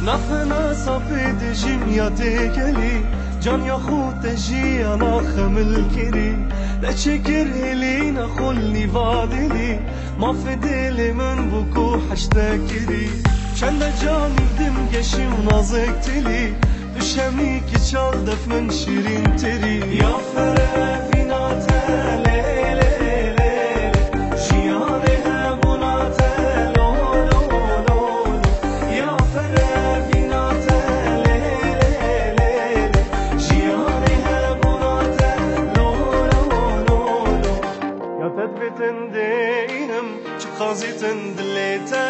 نخنا صفيد جيم تيكلي جان يا خوت جي انا خمل كري لا تشكر هلينا خلني فاضلي ما في دلي من بكو حشتكري چند جانی دم گشی و نازکتلی düşemi ki çaldef من şirin teri ya ferefinate le le le şiyane hebunate lo lo lo ya ferefinate le le le şiyane hebunate lo lo lo ya tedbitin deynim çıkazitin dilete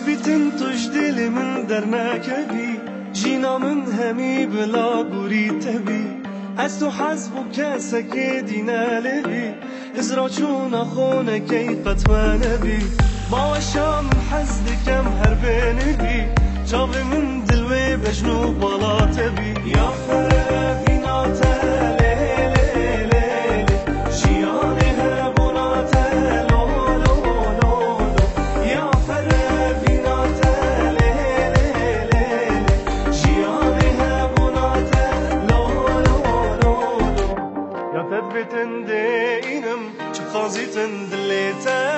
Bitin tuş dilimin dernekebi Jinamın hemi bila guri tebi Ez tu hazbu keseke dinalebi Hizra çuna khone keyfet menebi Mavaşa min hazdikem her benebi Çavi min dil ve bejnu bala tebi Ya ferefinate le le le Jiyane hebunate lo lo lo Ya ferefinate le le le Jiyane hebunate lo lo lo Ya tedbitin deynim çıkazitin dilete